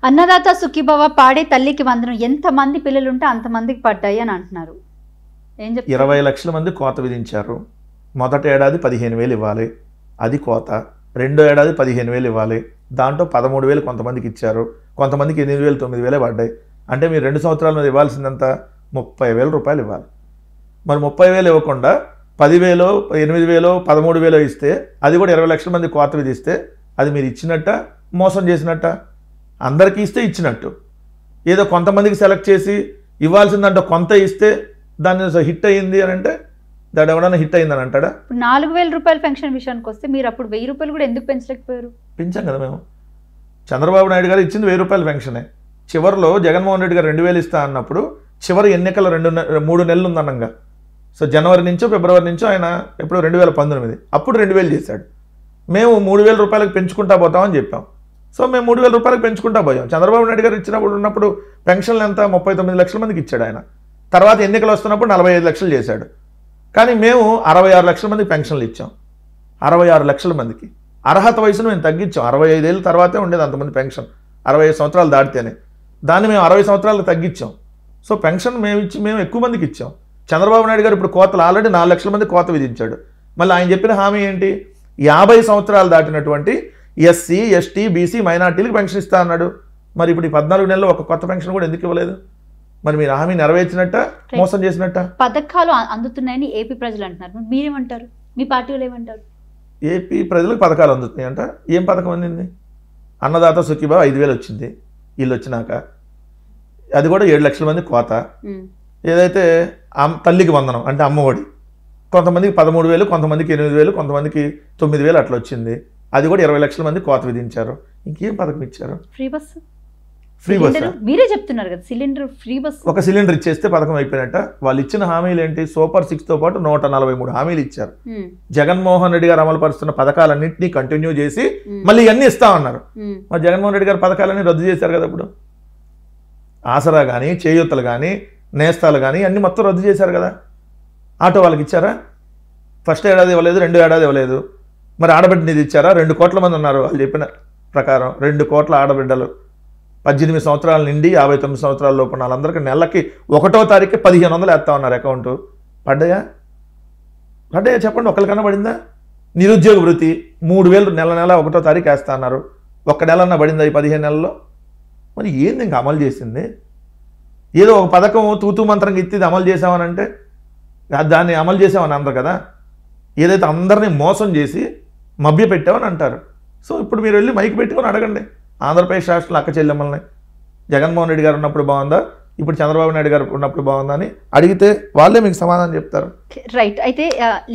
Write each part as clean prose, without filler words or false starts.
అన్నదాత సుఖీభవ పాడే తల్లికి వందనం ఎంతమంది పిల్లలు ఉంటే అంతమందికి పడ్డాయి అని అంటున్నారు. ఏం చెప్తారు? 20 లక్షల మంది కోత విధించారు. మొదటి ఏడాది 15,000 ఇవ్వాలి, అది కోత. రెండో ఏడాది 15,000 ఇవ్వాలి, దాంట్లో 13,000 కొంతమందికి ఇచ్చారు, కొంతమందికి 8,000 9,000 పడ్డాయి. అంటే మీరు 2 సంవత్సరాల మీద ఇవ్వాల్సిందంత 30,000 రూపాయలు ఇవ్వాలి. మరి 30,000 ఇవ్వకుండా 10,000 8,000 13,000 ఇస్తే అది కూడా 20 లక్షల మంది కోత విధిస్తే అది మీరు ఇచ్చినట్ట మోసం చేసినట్ట? అందరికీ ఇస్తే ఇచ్చినట్టు, ఏదో కొంతమందికి సెలెక్ట్ చేసి ఇవ్వాల్సిందంటే కొంత ఇస్తే దాన్ని హిట్ అయ్యింది అని అంటే దాడు ఎవడన్నా హిట్ అయిందని అంటాడా? 4,000 రూపాయల పెన్షన్ విషయానికి వస్తే మీరు అప్పుడు 1,000 రూపాయలు కూడా ఎందుకు పెంచలేకపోయారు? పెంచాం కదా మేము. చంద్రబాబు నాయుడు గారు ఇచ్చింది 1,000 రూపాయల పెన్షనే. చివరిలో జగన్మోహన్ రెడ్డి గారు 2,000 ఇస్తా అన్నప్పుడు చివరి ఎన్నికల 3 నెలలు ఉందన్నంగా. సో జనవరి నుంచో ఫిబ్రవరి నుంచో ఆయన ఎప్పుడు 2019 అప్పుడు 2,000 చేశాడు. మేము 3,000 రూపాయలకు పెంచుకుంటా పోతామని చెప్పాం. సో మేము 3,000 రూపాయలకు పెంచుకుంటా పోయాం. చంద్రబాబు నాయుడు గారు ఉన్నప్పుడు పెన్షన్లు ఎంత 39 లక్షల మందికి ఇచ్చాడు ఆయన. తర్వాత ఎన్నికలు వస్తున్నప్పుడు 45 లక్షలు చేశాడు. కానీ మేము 66 లక్షల మందికి పెన్షన్లు ఇచ్చాం. 66 లక్షల మందికి అర్హత వయసును మేము తగ్గించాం. 65 ఏళ్ళ తర్వాతే ఉండేది అంతమంది పెన్షన్, 65 సంవత్సరాలు దాటితేనే. దాన్ని మేము 60 సంవత్సరాలకు తగ్గించాం. సో పెన్షన్ మేము ఎక్కువ మందికి ఇచ్చాం. చంద్రబాబు నాయుడు గారు ఇప్పుడు కోతలు ఆల్రెడీ 4 లక్షల మంది కోత విధించాడు. మళ్ళీ ఆయన చెప్పిన హామీ ఏంటి? 50 సంవత్సరాలు దాటినటువంటి ఎస్సీ ఎస్టీ బీసీ మైనార్టీలకు పెన్షన్ ఇస్తా అన్నాడు. మరి ఇప్పుడు ఈ 14 నెలల్లో ఒక కొత్త పెన్షన్ కూడా ఎందుకు ఇవ్వలేదు? మరి మీరు హామీ నెరవేర్చినట్ట మోసం చేసినట్ట? పథకాలు అందుతున్నాయని ఏపీ ప్రజలు అంటున్నారు, మీరేమంటారు? మీ పార్టీలు ఏమంటారు? ఏపీ ప్రజలకు పథకాలు అందుతున్నాయి అంట. ఏం పథకం అందింది? అన్నదాత సుఖీభావ 5,000 వచ్చింది వీళ్ళు వచ్చినాక, అది కూడా 7 లక్షల మంది కోత. ఏదైతే తల్లికి వందనం అంటే అమ్మఒడి, కొంతమందికి 13,000, కొంతమందికి 8,000, కొంతమందికి 9,000 అట్లా వచ్చింది. అది కూడా 20 లక్షల మంది కోత విధించారు. ఇంకేం పథకం ఇచ్చారు? Free bus. ఫ్రీ బస్ మీరే చెప్తున్నారు కదా, సిలిండర్ ఫ్రీ బస్. ఒక సిలిండర్ ఇచ్చేస్తే పథకం అయిపోయినట్ట. వాళ్ళు ఇచ్చిన హామీలు ఏంటి? సూపర్ 6తో పాటు 143 హామీలు ఇచ్చారు. జగన్మోహన్ రెడ్డి గారు అమలు పరుస్తున్న పథకాలన్నింటినీ కంటిన్యూ చేసి మళ్ళీ ఇవన్నీ ఇస్తా ఉన్నారు. మరి జగన్మోహన్ రెడ్డి గారు పథకాలన్నీ రద్దు చేశారు కదా. ఇప్పుడు ఆసరా కానీ, చేయూతలు కానీ, నేస్తాలు కానీ అన్ని మొత్తం రద్దు చేశారు కదా. ఆటో వాళ్ళకి ఇచ్చారా? ఫస్ట్ ఏడాది ఇవ్వలేదు, 2వ ఏడాది ఇవ్వలేదు. మరి ఆడబిడ్డ నిధి ఇచ్చారా? 2 కోట్ల మంది ఉన్నారు వాళ్ళు చెప్పిన ప్రకారం. 2 కోట్ల ఆడబిడ్డలు 18 సంవత్సరాల నుండి 59 సంవత్సరాల లోపు వాళ్ళందరికీ నెలకి 1వ తారీఖు 1,500 వేస్తా ఉన్నారు అకౌంట్. పడ్డాయా చెప్పండి, ఒకరికన్నా పడిందా? నిరుద్యోగ వృత్తి 3,000 నెల 1వ తారీఖు వేస్తా అన్నారు. ఒక్క నెలన్నా పడిందా ఈ 15 నెలల్లో? మరి ఏంది ఇంకా అమలు చేసింది? ఏదో ఒక పథకం తూతూ మంత్రంగా ఇచ్చి అమలు చేసామని అంటే దాన్ని అమలు చేసామని అందరు కదా. ఏదైతే అందరినీ మోసం చేసి మభ్య పెట్టామని అంటారు. సో ఇప్పుడు మీరు వెళ్ళి మైక్ పెట్టుకొని అడగండి ఆంధ్రప్రదేశ్ రాష్ట్రంలో అక్క చెల్లెమ్మల్ని, జగన్మోహన్ రెడ్డి గారు ఉన్నప్పుడు బాగుందా, ఇప్పుడు చంద్రబాబు నాయుడు గారు ఉన్నప్పుడు బాగుందా అని అడిగితే వాళ్ళే మీకు సమాధానం చెప్తారు. రైట్. అయితే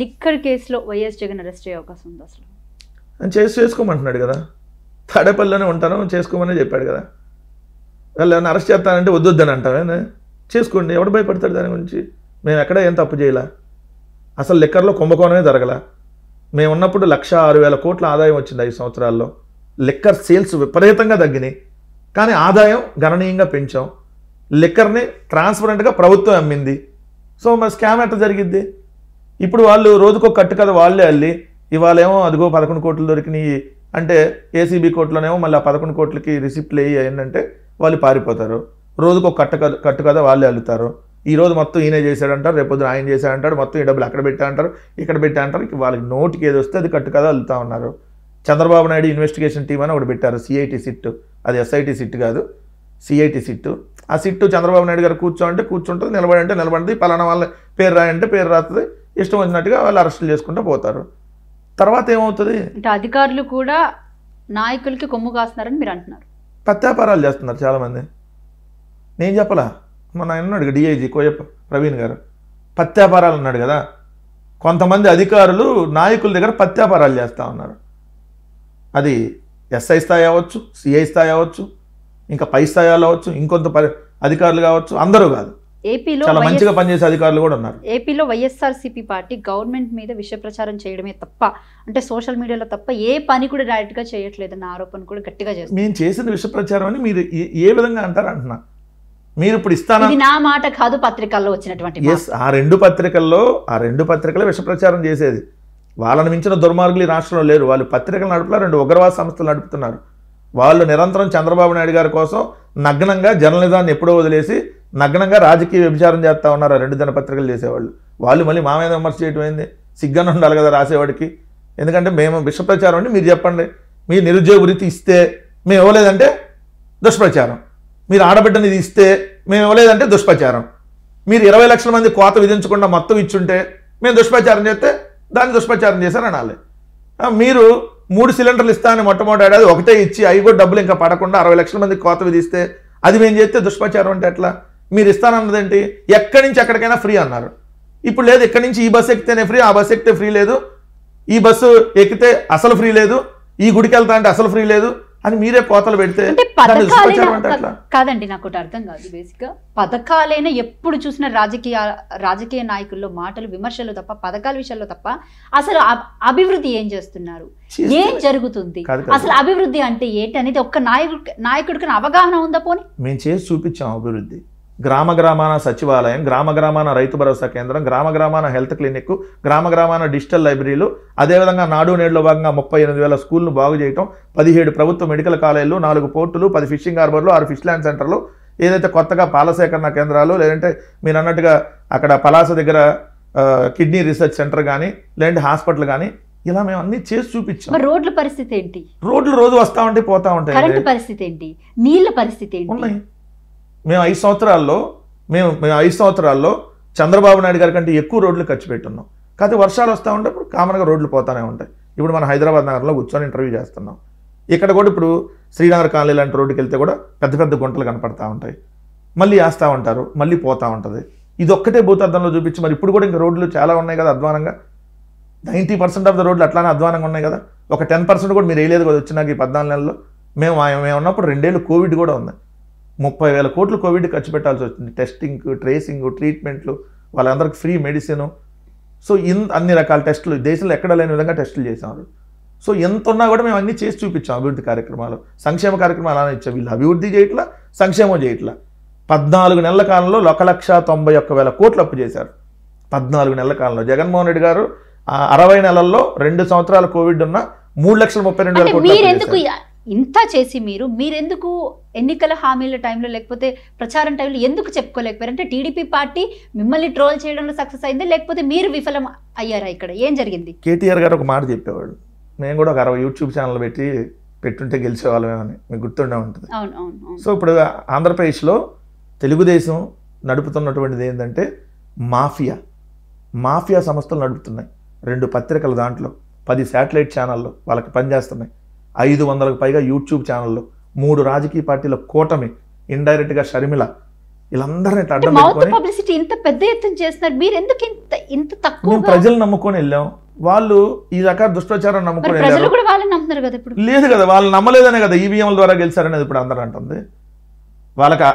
లిక్కర్ కేసులో వైఎస్ జగన్ అరెస్ట్ అయ్యే అవకాశం ఉంది అసలు? చేసుకోమంటున్నాడు కదా, తాడేపల్లిలోనే ఉంటాను చేసుకోమని చెప్పాడు కదా. వాళ్ళు ఏమైనా అరెస్ట్ చేస్తానంటే వద్దని అంటావే, చేసుకోండి, ఎవడు భయపడతాడు దాని గురించి? మేము ఎక్కడ ఏం తప్పు చేయలే. అసలు లిక్కర్లో కుంభకోణమే జరగల. మేము ఉన్నప్పుడు 1,06,000 కోట్ల ఆదాయం వచ్చింది 5 సంవత్సరాల్లో. లిక్కర్ సేల్స్ విపరీతంగా తగ్గినాయి, కానీ ఆదాయం గణనీయంగా పెంచాం. లిక్కర్ని ట్రాన్స్పరెంట్గా ప్రభుత్వం అమ్మింది. సో మరి స్కామ్ ఎట్లా జరిగిద్ది? ఇప్పుడు వాళ్ళు రోజుకో కట్టు కదా వాళ్ళే అల్లి, ఇవాళేమో అదిగో 11 కోట్లు దొరికినాయి అంటే ఏసీబీ కోర్టులోనేమో మళ్ళీ ఆ 11 కోట్లకి రిసిప్ట్లు వేయి ఏంటంటే వాళ్ళు పారిపోతారు. రోజుకో కట్టు కదా వాళ్ళే అల్లుతారు. ఈరోజు మొత్తం ఈయనే చేశాడంటారు, రేపొద్దున ఆయన చేశాడంటారు, మొత్తం ఈ డబ్బులు అక్కడ పెట్టా అంటారు, ఇక్కడ పెట్టా అంటారు. వాళ్ళకి నోటికి ఏది వస్తే అది కట్టు కదా అల్లుతా ఉన్నారు. చంద్రబాబు నాయుడు ఇన్వెస్టిగేషన్ టీం అని ఒకటి పెట్టారు, సిఐటి సిట్. అది ఎస్ఐటి సిట్ కాదు, సిఐటి సిట్. ఆ సిట్టు చంద్రబాబు నాయుడు గారు కూర్చుంటుంది, నిలబడంటే నిలబడింది, పలానా వాళ్ళ పేరు రాయంటే పేరు రాస్తుంది, ఇష్టం వచ్చినట్టుగా వాళ్ళు అరెస్టులు చేసుకుంటూ పోతారు. తర్వాత ఏమవుతుంది? అంటే అధికారులు కూడా నాయకులకి కొమ్ము కాస్తున్నారని మీరు అంటున్నారు. ప్రత్యాపారాలు చేస్తున్నారు చాలామంది. నేను చెప్పలా, మన ఆయన ఉన్నాడు డిఐజీ కోయప్ప ప్రవీణ్ గారు, ప్రత్యాపారాలు అన్నాడు కదా. కొంతమంది అధికారులు నాయకుల దగ్గర ప్రత్యాపారాలు చేస్తూ ఉన్నారు. అది ఎస్ఐ స్థాయి అవ్వచ్చు, సిఐ స్థాయి అవ్వచ్చు, ఇంకా పై స్థాయిలో అవ్వచ్చు, ఇంకొంత అధికారులు కావచ్చు, అందరూ కాదు, ఏపీలో చాలా మంచిగా పనిచేసే అధికారులు కూడా ఉన్నారు. ఏపీలో వైఎస్ఆర్సీపీ పార్టీ గవర్నమెంట్ మీద విష ప్రచారం చేయడమే తప్ప, అంటే సోషల్ మీడియాలో తప్ప ఏ పని కూడా డైరెక్ట్గా చేయట్లేదన్న ఆరోపణ కూడా గట్టిగా చేస్తారు. మేము చేసిన విష ప్రచారం అని మీరు ఏ విధంగా అంటారు అంటున్నా. మీరు ఇప్పుడు ఇస్తాను, ఇది నా మాట కాదు, పత్రికల్లో వచ్చినటువంటి. ఆ రెండు పత్రికలే విష ప్రచారం చేసేది. వాళ్ళని మించిన దుర్మార్గులు ఈ రాష్ట్రంలో లేరు. వాళ్ళు పత్రికలు నడుపుతున్నారు, 2 ఉగ్రవాద సంస్థలు నడుపుతున్నారు. వాళ్ళు నిరంతరం చంద్రబాబు నాయుడు గారి కోసం నగ్నంగా జర్నలిజాన్ని ఎప్పుడో వదిలేసి నగ్నంగా రాజకీయ వ్యభిచారం చేస్తూ ఉన్నారు. 2 దినపత్రికలు చేసేవాళ్ళు. వాళ్ళు మళ్ళీ మా మీద విమర్శ చేయడం ఏంది? సిగ్గానే ఉండాలి కదా రాసేవాడికి. ఎందుకంటే మేము విషప్రచారం అండి, మీరు చెప్పండి. మీ నిరుద్యోగ వృత్తి ఇస్తే మేము ఇవ్వలేదంటే దుష్ప్రచారం. మీరు ఆడబిడ్డని ఇది ఇస్తే మేము ఇవ్వలేదంటే దుష్ప్రచారం. మీరు 20 లక్షల మంది కోత విధించకుండా మొత్తం ఇచ్చుంటే మేము దుష్ప్రచారం చేస్తే దాన్ని దుష్ప్రచారం చేశారు అనాలి. మీరు 3 సిలిండర్లు ఇస్తానని మొట్టమొదటి ఏడాది ఒకటే ఇచ్చి అవి కూడా డబ్బులు ఇంకా పడకుండా 60 లక్షల మంది కోత విధిస్తే అది మేము చేస్తే దుష్ప్రచారం అంటే ఎట్లా? మీరు ఇస్తానన్నదేంటి? ఎక్కడి నుంచి ఎక్కడికైనా ఫ్రీ అన్నారు. ఇప్పుడు లేదు, ఎక్కడి నుంచి ఈ బస్సు ఎక్కితేనే ఫ్రీ, ఆ బస్సు ఎక్కితే ఫ్రీ లేదు, ఈ బస్సు ఎక్కితే అసలు ఫ్రీ లేదు, ఈ గుడికి వెళ్తా అంటే అసలు ఫ్రీ లేదు అని మీరే కోతలు పెడితే కాదండి. నాకు ఒకటి అర్థం కాదు. బేసిక్గా పథకాలైనా ఎప్పుడు చూసిన రాజకీయ నాయకుల్లో మాటలు విమర్శలు తప్ప, పథకాల విషయాల్లో తప్ప అసలు అభివృద్ధి ఏం చేస్తున్నారు, ఏం జరుగుతుంది, అసలు అభివృద్ధి అంటే ఏంటి అనేది ఒక్క నాయకుడికి అవగాహన ఉందా? పోనీ మేము చేసి చూపించాం అభివృద్ధి. గ్రామ గ్రామాన సచివాలయం, గ్రామ గ్రామాన రైతు భరోసా కేంద్రం, గ్రామ గ్రామాన హెల్త్ క్లినిక్, గ్రామ గ్రామాన డిజిటల్ లైబ్రరీలు, అదేవిధంగా నాడు నేడులో భాగంగా 38,000 స్కూల్ను బాగు చేయటం, 17 ప్రభుత్వ మెడికల్ కాలేజీలు, 4 పోర్టులు, 10 ఫిషింగ్ హార్బర్లు, 6 ఫిష్ ల్యాండ్ సెంటర్లు, ఏదైతే కొత్తగా పాల సేకరణ కేంద్రాలు, లేదంటే మీరు అన్నట్టుగా అక్కడ పలాస దగ్గర కిడ్నీ రీసెర్చ్ సెంటర్ కానీ, లేదంటే హాస్పిటల్ కానీ, ఇలా మేము అన్ని చేసి చూపించాం. రోడ్ల పరిస్థితి ఏంటి? రోడ్లు రోజు వస్తూ ఉంటాయి, పోతా ఉంటాయి. కరెంట్ పరిస్థితి ఏంటి? నీళ్ళ పరిస్థితి ఏంటి? ఉన్నాయి. మేము 5 సంవత్సరాల్లో చంద్రబాబు నాయుడు గారి కంటే ఎక్కువ రోడ్లు ఖర్చు పెట్టున్నాం. కాకపోతే వర్షాలు వస్తూ ఉంటే ఇప్పుడు కామన్గా రోడ్లు పోతానే ఉంటాయి. ఇప్పుడు మనం హైదరాబాద్ నగరంలో కూర్చొని ఇంటర్వ్యూ చేస్తున్నాం. ఇక్కడ కూడా ఇప్పుడు శ్రీనగర్ కాలనీ లాంటి రోడ్డుకి వెళ్తే కూడా పెద్ద పెద్ద గుంటలు కనపడతా ఉంటాయి. మళ్ళీ వేస్తూ ఉంటారు, మళ్ళీ పోతూ ఉంటుంది. ఇది ఒక్కటే భూతార్థంలో చూపించి మరి ఇప్పుడు కూడా ఇంకా రోడ్లు చాలా ఉన్నాయి కదా అధ్వానంగా. 90% ఆఫ్ ద రోడ్లు అట్లానే అధ్వానంగా ఉన్నాయి కదా. ఒక 10% కూడా మీరు వేయలేదు కదా వచ్చినాక ఈ 14 నెలల్లో. మేము ఉన్నప్పుడు 2 ఏళ్ళు కోవిడ్ కూడా ఉంది. 30,000 కోట్లు కోవిడ్ ఖర్చు పెట్టాల్సి వచ్చింది. టెస్టింగ్, ట్రేసింగ్, ట్రీట్మెంట్లు, వాళ్ళందరికీ ఫ్రీ మెడిసిన్. సో అన్ని రకాల టెస్టులు దేశంలో ఎక్కడ లేని విధంగా టెస్టులు చేశారు. సో ఎంత ఉన్నా కూడా మేము అన్ని చేసి చూపించాం. అభివృద్ధి కార్యక్రమాలు, సంక్షేమ కార్యక్రమాలు అలానే ఇచ్చాం. వీళ్ళు అభివృద్ధి చేయట్లా, సంక్షేమం చేయట్లా. 14 నెలల కాలంలో 1,91,000 కోట్లు అప్పు చేశారు. 14 నెలల కాలంలో జగన్మోహన్ రెడ్డి గారు 60 నెలల్లో 2 సంవత్సరాలు కోవిడ్ ఉన్న 3,32,000 కోట్లు. ఇంత చేసి మీరెందుకు ఎన్నికల హామీల టైంలో లేకపోతే ప్రచారం టైంలో ఎందుకు చెప్పుకోలేకపోయారు? అంటే టీడీపీ పార్టీ మిమ్మల్ని ట్రోల్ చేయడంలో సక్సెస్ అయింది, లేకపోతే మీరు విఫలం అయ్యారా? ఇక్కడ ఏం జరిగింది? కేటీఆర్ గారు ఒక మాట చెప్పేవాడు, మేము కూడా ఒక 60 యూట్యూబ్ ఛానల్ పెట్టుంటే గెలిచేవాళ్ళమేమని. మీకు గుర్తుండే ఉంటుంది. సో ఇప్పుడు ఆంధ్రప్రదేశ్లో తెలుగుదేశం నడుపుతున్నటువంటిది ఏంటంటే మాఫియా సంస్థలు నడుపుతున్నాయి. 2 పత్రికలు, దాంట్లో 10 శాటిలైట్ ఛానళ్ళు వాళ్ళకి పనిచేస్తున్నాయి. 500కు పైగా యూట్యూబ్ ఛానళ్ళు, 3 రాజకీయ పార్టీల కూటమి, ఇండైరెక్ట్గా షర్మిల, వీళ్ళందరినీ అడ్డం పబ్లిసిటీ ఇంత పెద్ద ఎత్తున చేస్తున్నారు. మీరు ఎందుకు ఇంత తక్కువ? మేము ప్రజలు నమ్ముకొని వెళ్ళాం, వాళ్ళు ఈ రకాల దుష్ప్రచారం నమ్ముకొని వెళ్ళారు. లేదు కదా, వాళ్ళు నమ్మలేదనే కదా ఈవీఎంల ద్వారా గెలిచారనేది ఇప్పుడు అందరూ అంటుంది. వాళ్ళకి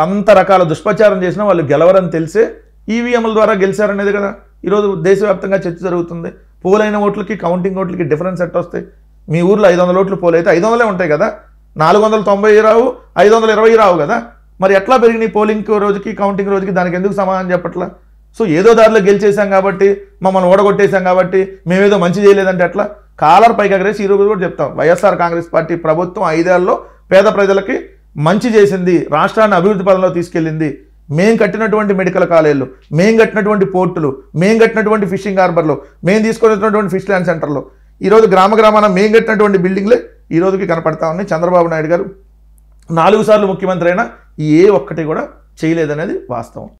అంత రకాల దుష్ప్రచారం చేసినా వాళ్ళు గెలవరని తెలిసే ఈవీఎంల ద్వారా గెలిచారనేది కదా ఈరోజు దేశవ్యాప్తంగా చర్చ జరుగుతుంది. పోలైన ఓట్లకి కౌంటింగ్ ఓట్లకి డిఫరెన్స్ ఎట్ వస్తాయి. మీ ఊర్లో 500 ఓట్లు పోలైతే 500 ఉంటాయి కదా, 490 రావు, 520 రావు కదా. మరి ఎట్లా పెరిగినాయి పోలింగ్ రోజుకి కౌంటింగ్ రోజుకి? దానికి ఎందుకు సమాధానం చెప్పట్లా? సో ఏదో దారిలో గెలిచేసాం కాబట్టి, మమ్మల్ని ఓడగొట్టేశాం కాబట్టి మేమేదో మంచి చేయలేదంటే ఎట్లా? కాలర్ పైకి ఎగరేసి ఈరోజు కూడా చెప్తాం, వైఎస్ఆర్ కాంగ్రెస్ పార్టీ ప్రభుత్వం 5 ఏళ్లలో పేద ప్రజలకి మంచి చేసింది, రాష్ట్రాన్ని అభివృద్ధి పదంలో తీసుకెళ్ళింది. మేం కట్టినటువంటి మెడికల్ కాలేజీలు, మేం కట్టినటువంటి పోర్టులు, మేం కట్టినటువంటి ఫిషింగ్ హార్బర్లు, మేము తీసుకొచ్చినటువంటి ఫిష్ ల్యాండ్ సెంటర్లు, ఈరోజు గ్రామాన మేం కట్టినటువంటి బిల్డింగ్లే ఈ రోజుకి కనపడతా ఉన్నాయి. చంద్రబాబు నాయుడు గారు 4 సార్లు ముఖ్యమంత్రి అయినా ఏ ఒక్కటి కూడా చేయలేదనేది వాస్తవం.